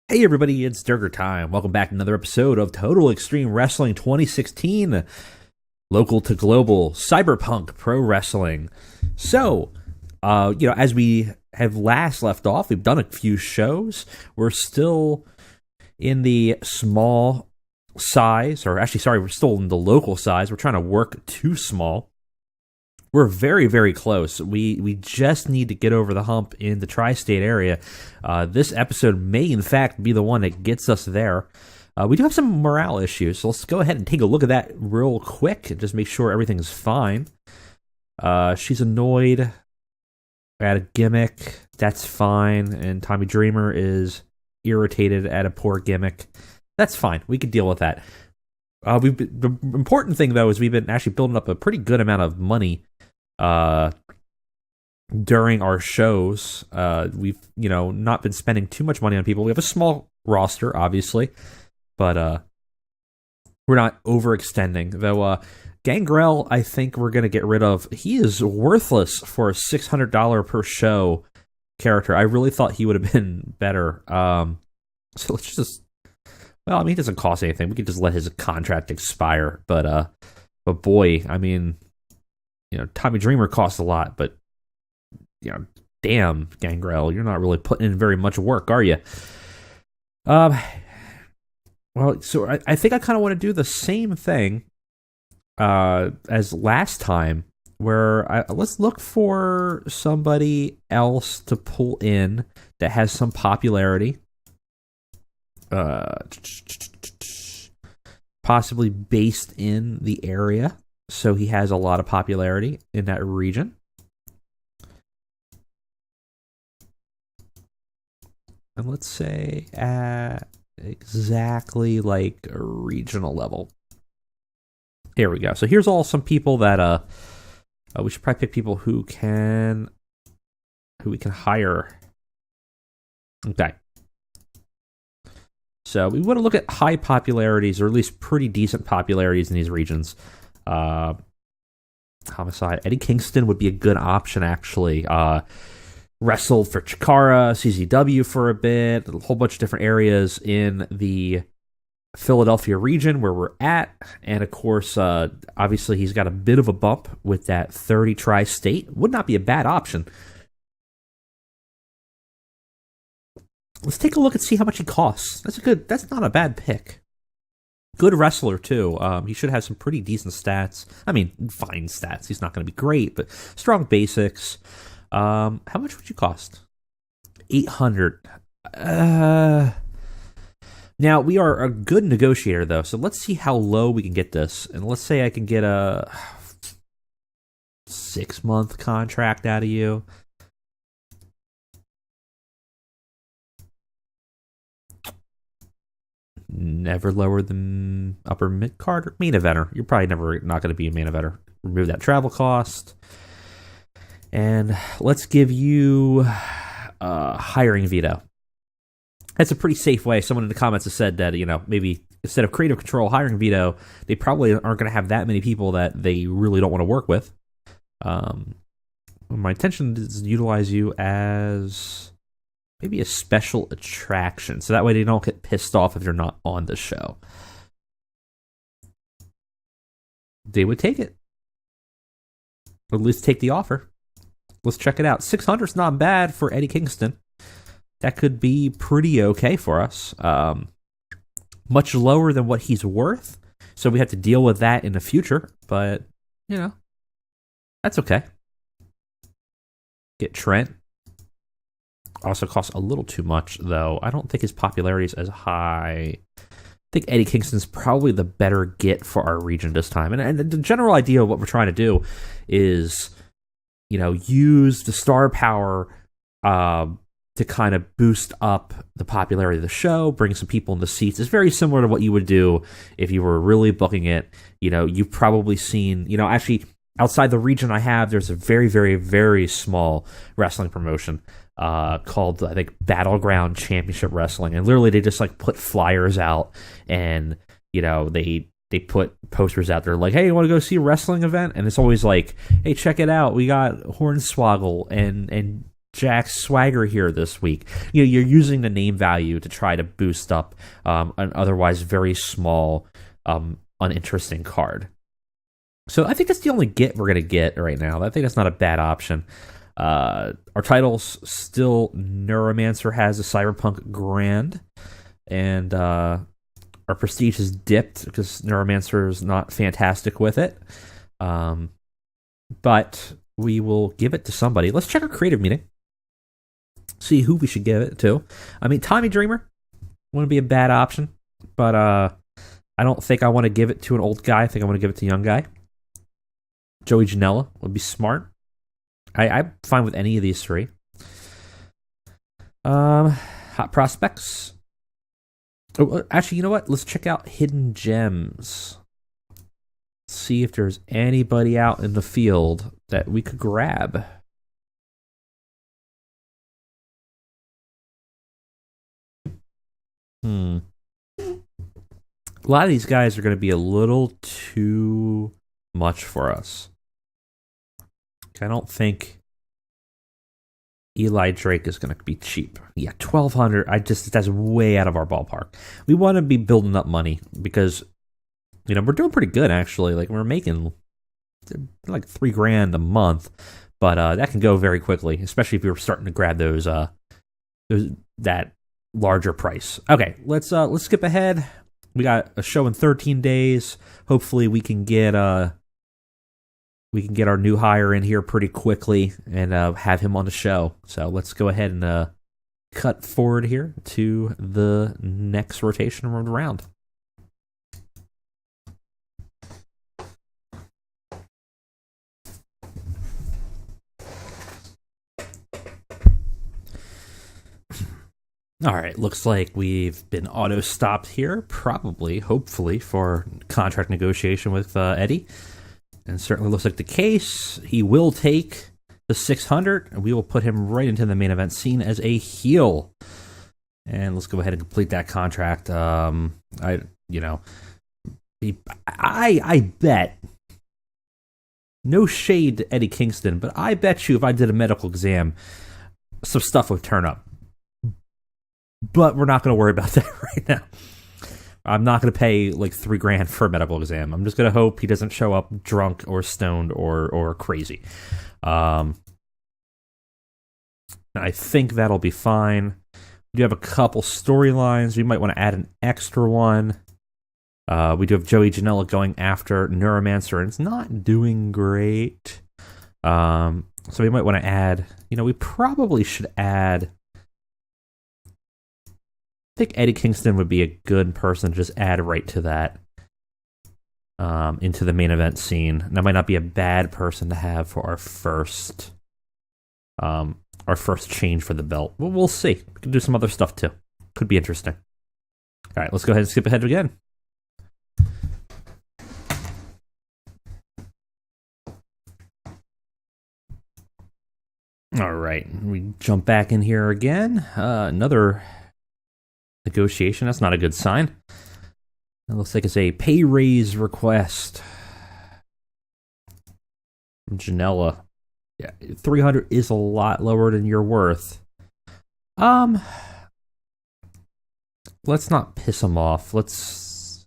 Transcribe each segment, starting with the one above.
Hey everybody, it's Durger time. Welcome back to another episode of Total Extreme Wrestling 2016, local to global Cyberpunk Pro Wrestling. So, as we have last left off, we've done a few shows. We're still in the small size, or actually, sorry, we're still in the local size. We're trying to work too small. We're very, very close. We just need to get over the hump in the tri-state area. This episode may, in fact, be the one that gets us there. We do have some morale issues, so let's go ahead and take a look at that real quick and just make sure everything's fine. She's annoyed at a gimmick. That's fine. And Tommy Dreamer is irritated at a poor gimmick. That's fine. We can deal with that. The important thing, though, is we've been actually building up a pretty good amount of money during our shows. We've not been spending too much money on people. We have a small roster, obviously, but we're not overextending. Though Gangrel, I think we're gonna get rid of. He is worthless for a $600 per show character. I really thought he would have been better. So let's just. Well, I mean, he doesn't cost anything. We could just let his contract expire. But boy, I mean, Tommy Dreamer costs a lot, but damn, Gangrel, you're not really putting in very much work, are you? Well, so I think I kind of want to do the same thing as last time, where let's look for somebody else to pull in that has some popularity. Possibly based in the area, so he has a lot of popularity in that region. And let's say at exactly like a regional level. There we go. So here's all some people that we should probably pick people who we can hire. Okay. So we want to look at high popularities, or at least pretty decent popularities in these regions. Homicide. Eddie Kingston would be a good option, actually. Wrestled for Chikara, CZW for a bit, a whole bunch of different areas in the Philadelphia region where we're at. And of course, obviously he's got a bit of a bump with that 30 tri-state. Would not be a bad option. Let's take a look and see how much he costs. That's not a bad pick. Good wrestler, too. He should have some pretty decent stats. I mean, fine stats. He's not going to be great, but strong basics. How much would you cost? $800. Now, we are a good negotiator, though, so let's see how low we can get this. And let's say I can get a 6-month contract out of you. Never lower than upper mid card or main eventer. You're probably never not going to be a main eventer. Remove that travel cost, and let's give you a hiring veto. That's a pretty safe way. Someone in the comments has said that maybe instead of creative control, hiring veto, they probably aren't going to have that many people that they really don't want to work with. My intention is to utilize you as maybe a special attraction, so that way they don't get pissed off if you're not on the show. They would take it. Or at least take the offer. Let's check it out. 600 is not bad for Eddie Kingston. That could be pretty okay for us. Much lower than what he's worth, so we have to deal with that in the future, but, that's okay. Get Trent. Also costs a little too much, though. I don't think his popularity is as high. I think Eddie Kingston's probably the better get for our region this time. And the general idea of what we're trying to do is, use the star power to kind of boost up the popularity of the show, bring some people in the seats. It's very similar to what you would do if you were really booking it. You've probably seen, actually, outside the region I have, there's a very, very, very small wrestling promotion called, I think, Battleground Championship Wrestling, and literally they just put flyers out, and they put posters out there like, hey, you want to go see a wrestling event? And it's always like, hey, check it out, we got Hornswoggle and Jack Swagger here this week. You know, you're using the name value to try to boost up an otherwise very small, uninteresting card. So I think that's the only get we're going to get right now. I think that's not a bad option. Our titles still, Neuromancer has a Cyberpunk Grand, and our prestige has dipped because Neuromancer is not fantastic with it. But we will give it to somebody. Let's check our creative meeting. See who we should give it to. I mean, Tommy Dreamer wouldn't be a bad option, but I don't think I want to give it to an old guy. I think I want to give it to a young guy. Joey Janela would be smart. I'm fine with any of these three. Hot prospects. Oh, actually, you know what? Let's check out Hidden Gems. See if there's anybody out in the field that we could grab. A lot of these guys are going to be a little too much for us. I don't think Eli Drake is going to be cheap. Yeah, 1,200. That's way out of our ballpark. We want to be building up money because, you know, we're doing pretty good actually. Like we're making like $3,000 a month, but that can go very quickly, especially if you're starting to grab those that larger price. Okay, let's skip ahead. We got a show in 13 days. Hopefully, we can get our new hire in here pretty quickly and have him on the show. So let's go ahead and cut forward here to the next rotation round. All right, looks like we've been auto-stopped here, probably, hopefully, for contract negotiation with Eddie. And certainly looks like the case. He will take the 600, and we will put him right into the main event scene as a heel. And let's go ahead and complete that contract. I bet, no shade to Eddie Kingston, but I bet you if I did a medical exam, some stuff would turn up. But we're not going to worry about that right now. I'm not going to pay like $3,000 for a medical exam. I'm just going to hope he doesn't show up drunk or stoned or crazy. I think that'll be fine. We do have a couple storylines. We might want to add an extra one. We do have Joey Janela going after Neuromancer, and it's not doing great. So we might want to add, we probably should add, I think Eddie Kingston would be a good person to just add right to that, into the main event scene. That might not be a bad person to have for our first change for the belt. Well, we'll see. We can do some other stuff too. Could be interesting. All right, let's go ahead and skip ahead again. All right, we jump back in here again. Another negotiation. That's not a good sign. It looks like it's a pay raise request from Janela. Yeah, 300 is a lot lower than you're worth. Let's not piss him off. Let's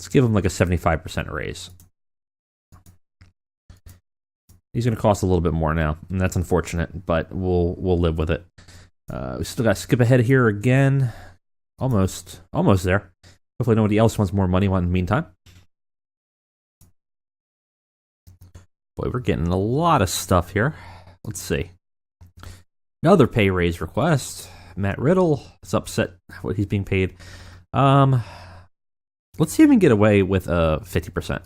give him like a 75% raise. He's going to cost a little bit more now, and that's unfortunate, but we'll live with it. We still got to skip ahead here again. Almost there. Hopefully nobody else wants more money in the meantime. Boy, we're getting a lot of stuff here. Let's see. Another pay raise request. Matt Riddle is upset what he's being paid. Let's see if we can get away with 50%.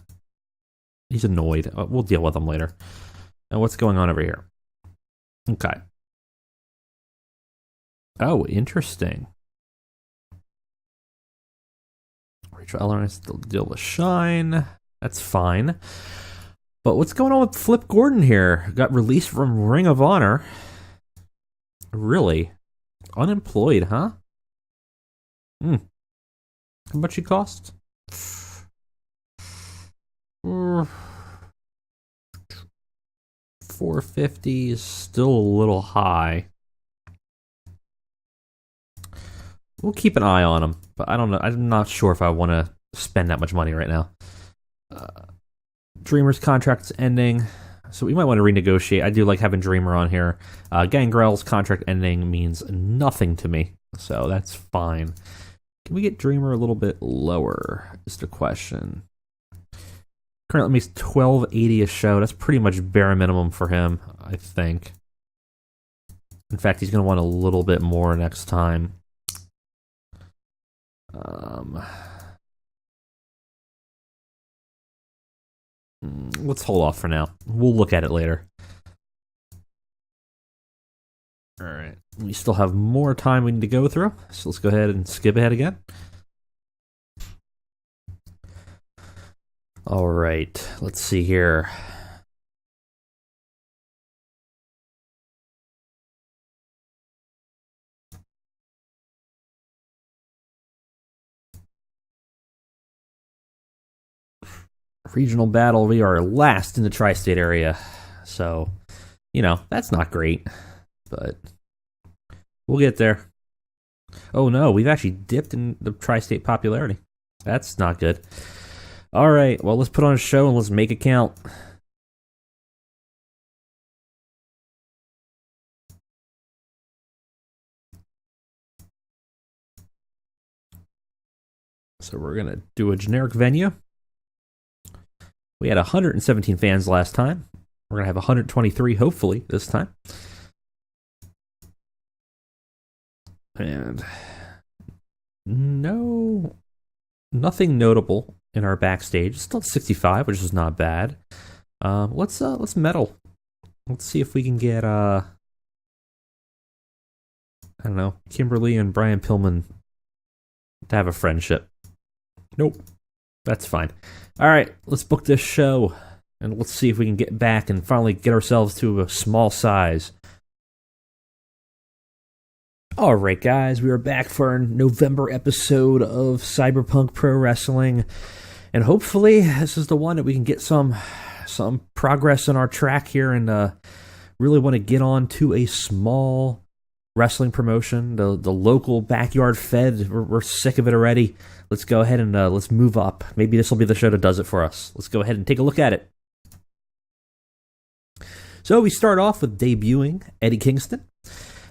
He's annoyed. We'll deal with him later. Now, what's going on over here? Okay. Oh, interesting. Rachel Ellering still deal with Shine. That's fine. But what's going on with Flip Gordon here? Got released from Ring of Honor. Really? Unemployed, huh? How much he cost? 450 is still a little high. We'll keep an eye on him, but I don't know. I'm not sure if I want to spend that much money right now. Dreamer's contract's ending, so we might want to renegotiate. I do like having Dreamer on here. Gangrel's contract ending means nothing to me, so that's fine. Can we get Dreamer a little bit lower? Is the question. Currently makes $12.80 a show. That's pretty much bare minimum for him, I think. In fact, he's going to want a little bit more next time. Let's hold off for now. We'll look at it later. All right. We still have more time we need to go through, so let's go ahead and skip ahead again. All right. Let's see here. Regional battle, we are last in the tri-state area. So, that's not great. But we'll get there. Oh no, we've actually dipped in the tri-state popularity. That's not good. All right, well, let's put on a show and let's make it count. So we're going to do a generic venue. We had 117 fans last time. We're going to have 123, hopefully, this time. And nothing notable in our backstage. Still 65, which is not bad. Let's medal. Let's see if we can get I don't know, Kimberly and Brian Pillman to have a friendship. Nope. That's fine. All right, let's book this show, and let's see if we can get back and finally get ourselves to a small size. All right, guys, we are back for our November episode of Cyberpunk Pro Wrestling, and hopefully this is the one that we can get some progress on our track here, and really want to get on to a small wrestling promotion, the local backyard fed. We're sick of it already. Let's go ahead and let's move up. Maybe this will be the show that does it for us. Let's go ahead and take a look at it. So we start off with debuting Eddie Kingston.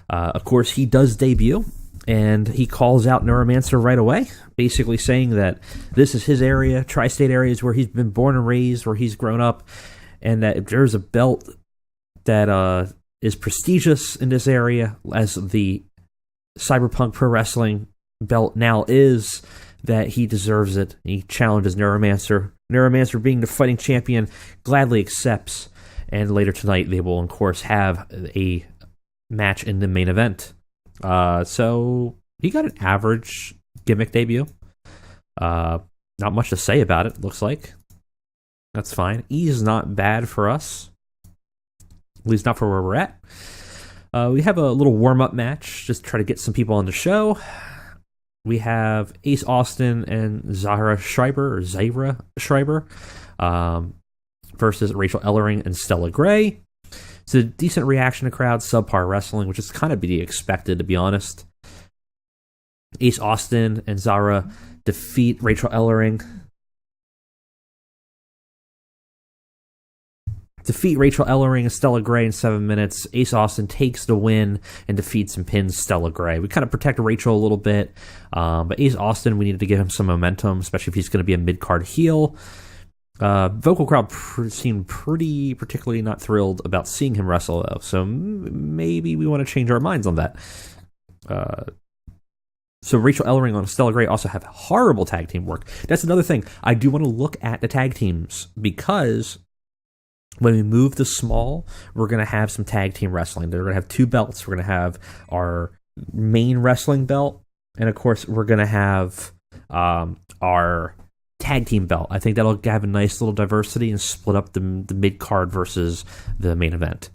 Of course, he does debut, and he calls out Neuromancer right away, basically saying that this is his area, tri-state areas where he's been born and raised, where he's grown up, and that if there's a belt that is prestigious in this area, as the Cyberpunk Pro Wrestling belt now is, that he deserves it. He challenges Neuromancer. Neuromancer, being the fighting champion, gladly accepts, and later tonight they will, of course, have a match in the main event. So he got an average gimmick debut. Not much to say about it, looks like. That's fine. E is not bad for us. At least not for where we're at. We have a little warm-up match, just to try to get some people on the show. We have Ace Austin and Zaira Schreiber versus Rachel Ellering and Stella Gray. It's a decent reaction to crowd, subpar wrestling, which is kind of to be expected, to be honest. Ace Austin and Zara defeat Rachel Ellering. And Stella Gray in 7 minutes. Ace Austin takes the win and defeats and pins Stella Gray. We kind of protect Rachel a little bit, but Ace Austin, we needed to give him some momentum, especially if he's going to be a mid-card heel. Vocal crowd seemed particularly not thrilled about seeing him wrestle, though, so maybe we want to change our minds on that. So Rachel Ellering and Stella Gray also have horrible tag team work. That's another thing. I do want to look at the tag teams, because when we move to small, we're going to have some tag team wrestling. They're going to have 2 belts. We're going to have our main wrestling belt, and of course, we're going to have our tag team belt. I think that'll have a nice little diversity and split up the mid card versus the main event.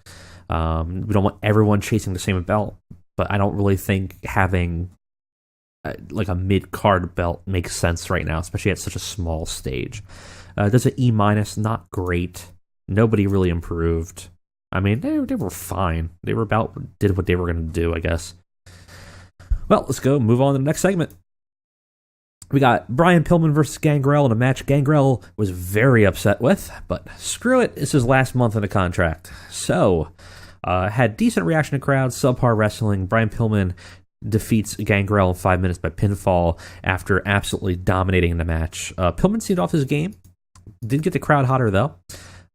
We don't want everyone chasing the same belt, but I don't really think having like a mid card belt makes sense right now, especially at such a small stage. There's an E-, not great. Nobody really improved. I mean, they were fine. They were did what they were going to do, I guess. Well, let's move on to the next segment. We got Brian Pillman versus Gangrel in a match Gangrel was very upset with, but screw it, it's his last month in the contract. So, had decent reaction to crowds, subpar wrestling. Brian Pillman defeats Gangrel in 5 minutes by pinfall after absolutely dominating the match. Pillman seemed off his game. Did get the crowd hotter, though.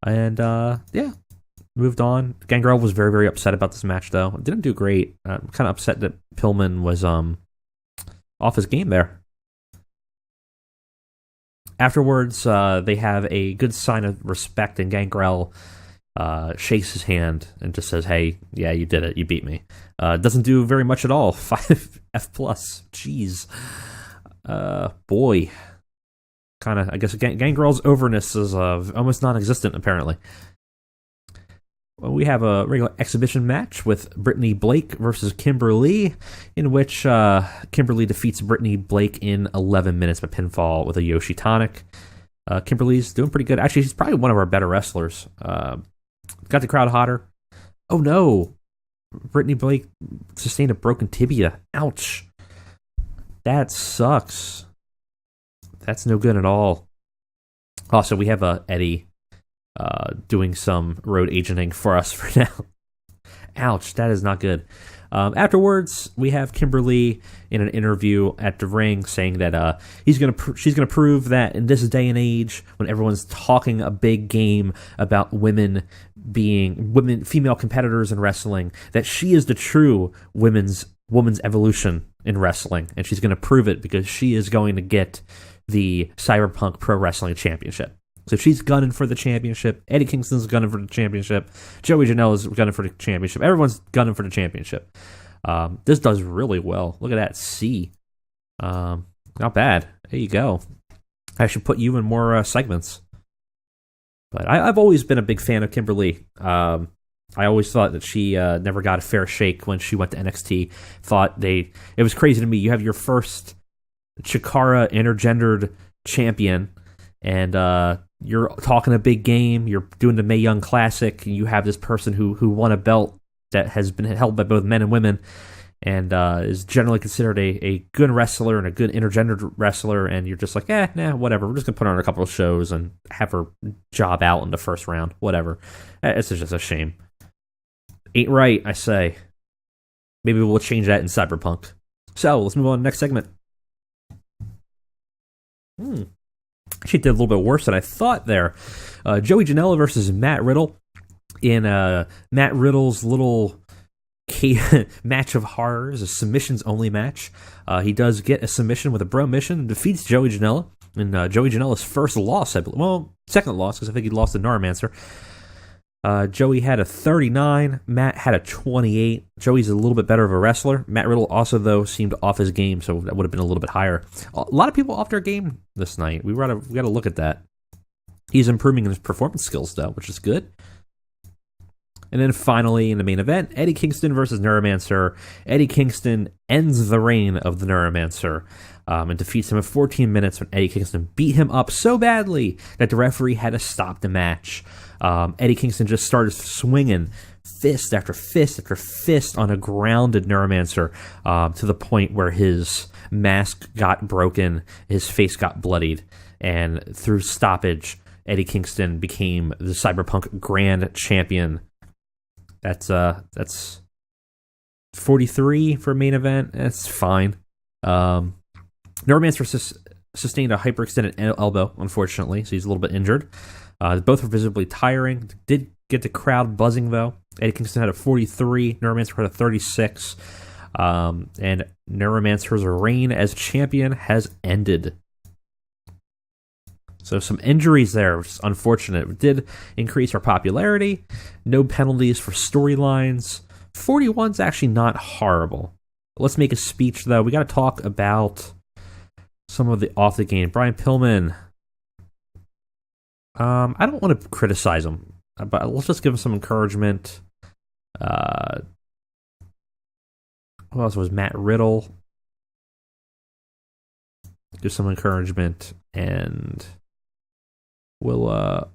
And, moved on. Gangrel was very, very upset about this match, though. Didn't do great. I'm kind of upset that Pillman was off his game there. Afterwards, they have a good sign of respect, and Gangrel shakes his hand and just says, "Hey, yeah, you did it. You beat me." Doesn't do very much at all. 5 F+. Jeez. Boy. Kind of, I guess Gangrel's overness is almost non-existent, apparently. Well, we have a regular exhibition match with Brittany Blake versus Kimberly, in which Kimberly defeats Brittany Blake in 11 minutes by pinfall with a Yoshi Tonic. Kimberly's doing pretty good. Actually, she's probably one of our better wrestlers. Got the crowd hotter. Oh no! Brittany Blake sustained a broken tibia. Ouch. That sucks. That's no good at all. Also, we have Eddie doing some road agenting for us for now. Ouch, that is not good. Afterwards, we have Kimberly in an interview at the ring saying that she's gonna prove that in this day and age, when everyone's talking a big game about female competitors in wrestling, that she is the true woman's evolution in wrestling, and she's gonna prove it because she is going to get the Cyberpunk Pro Wrestling Championship. So she's gunning for the championship. Eddie Kingston's gunning for the championship. Joey Janela's gunning for the championship. Everyone's gunning for the championship. This does really well. Look at that C. Not bad. There you go. I should put you in more segments. But I've always been a big fan of Kimberly. I always thought that she never got a fair shake when she went to NXT. It was crazy to me. You have your first Chikara intergendered champion, and you're talking a big game, you're doing the Mae Young Classic, and you have this person who won a belt that has been held by both men and women, and is generally considered a good wrestler and a good intergendered wrestler, and you're just like, whatever, we're just going to put her on a couple of shows and have her job out in the first round, whatever. It's just a shame. Ain't right, I say. Maybe we'll change that in Cyberpunk. So, let's move on to the next segment. She did a little bit worse than I thought there. Joey Janela versus Matt Riddle in Matt Riddle's little match of horrors, a submissions-only match. He does get a submission with a bro mission and defeats Joey Janela. And Joey Janela's first loss, I believe. Well, second loss, because I think he lost to Neuromancer. Joey had a 39. Matt had a 28. Joey's a little bit better of a wrestler. Matt Riddle also, though, seemed off his game, so that would have been a little bit higher. A lot of people off their game this night. We got to look at that. He's improving his performance skills, though, which is good. And then finally, in the main event, Eddie Kingston versus Neuromancer. Eddie Kingston ends the reign of the Neuromancer and defeats him in 14 minutes when Eddie Kingston beat him up so badly that the referee had to stop the match. Eddie Kingston just started swinging fist after fist after fist on a grounded Neuromancer to the point where his mask got broken, his face got bloodied, and through stoppage, Eddie Kingston became the Cyberpunk Grand Champion. That's 43 for main event. That's fine. Neuromancer sustained a hyperextended elbow, unfortunately, so he's a little bit injured. Both were visibly tiring. Did get the crowd buzzing, though. Eddie Kingston had a 43. Neuromancer had a 36. And Neuromancer's reign as champion has ended. So some injuries there, which is unfortunate. It did increase our popularity. No penalties for storylines. 41's actually not horrible. Let's make a speech, though. We got to talk about some of the off the game. Brian Pillman. I don't want to criticize him, but let's just give him some encouragement. Who else was Matt Riddle? Give some encouragement, and we'll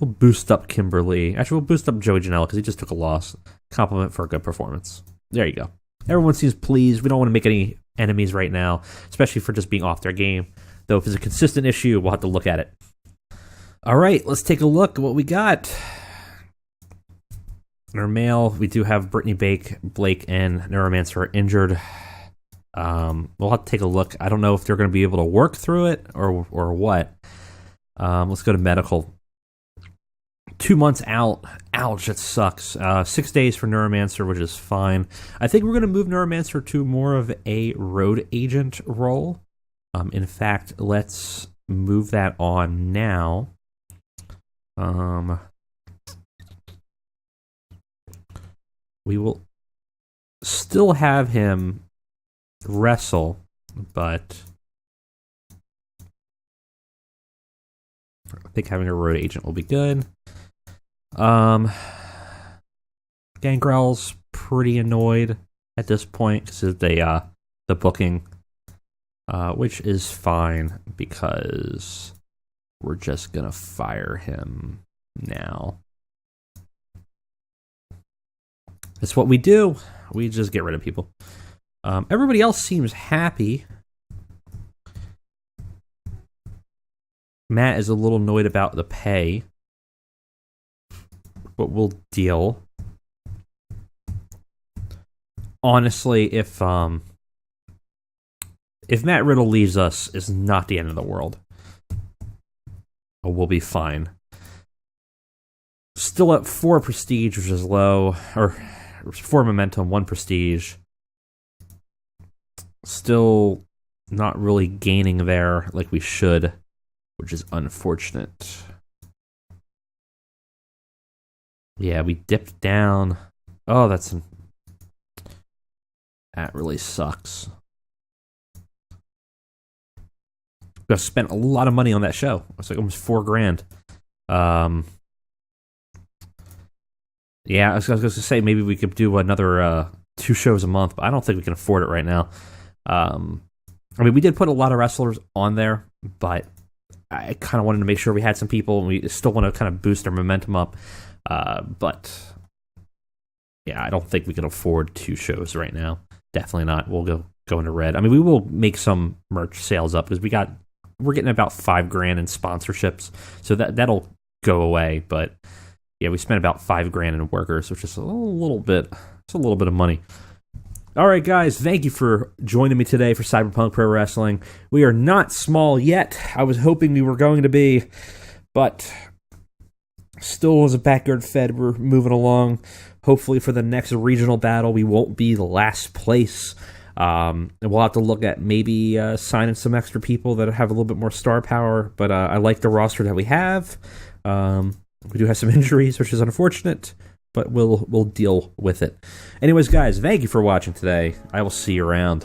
We'll boost up Kimberly. Actually, we'll boost up Joey Janela because he just took a loss. Compliment for a good performance. There you go. Everyone seems pleased. We don't want to make any enemies right now, especially for just being off their game. Though if it's a consistent issue, we'll have to look at it. All right, let's take a look at what we got. In our mail, we do have Brittany Blake, and Neuromancer injured. We'll have to take a look. I don't know if they're going to be able to work through it or what. Let's go to medical. 2 months out. Ouch, that sucks. 6 days for Neuromancer, which is fine. I think we're going to move Neuromancer to more of a road agent role. In fact, let's move that on now. We will still have him wrestle, but I think having a road agent will be good. Gangrel's pretty annoyed at this point because of the booking, which is fine because we're just gonna fire him now. That's what we do. We just get rid of people. Everybody else seems happy. Matt is a little annoyed about the pay, but we'll deal. Honestly, if Matt Riddle leaves us, it's not the end of the world. We'll be fine. Still at 4 prestige, which is low, or 4 momentum, 1 prestige. Still not really gaining there like we should, which is unfortunate. Yeah, we dipped down. Oh, that really sucks. I spent a lot of money on that show. It's like almost $4,000. Yeah, I was going to say maybe we could do another 2 shows a month, but I don't think we can afford it right now. I mean, we did put a lot of wrestlers on there, but I kind of wanted to make sure we had some people, and we still want to kind of boost our momentum up. But yeah, I don't think we can afford 2 shows right now. Definitely not. We'll go into red. I mean, we will make some merch sales up because we're getting about $5,000 in sponsorships, so that'll go away. But yeah, we spent about $5,000 in workers, which is a little bit of money. All right, guys, thank you for joining me today for Cyberpunk Pro Wrestling. We are not small yet. I was hoping we were going to be, but still as a backyard fed, we're moving along. Hopefully for the next regional battle, we won't be the last place. And we'll have to look at maybe signing some extra people that have a little bit more star power, but I like the roster that we have. We do have some injuries, which is unfortunate, but we'll deal with it. Anyways, guys, thank you for watching today. I will see you around.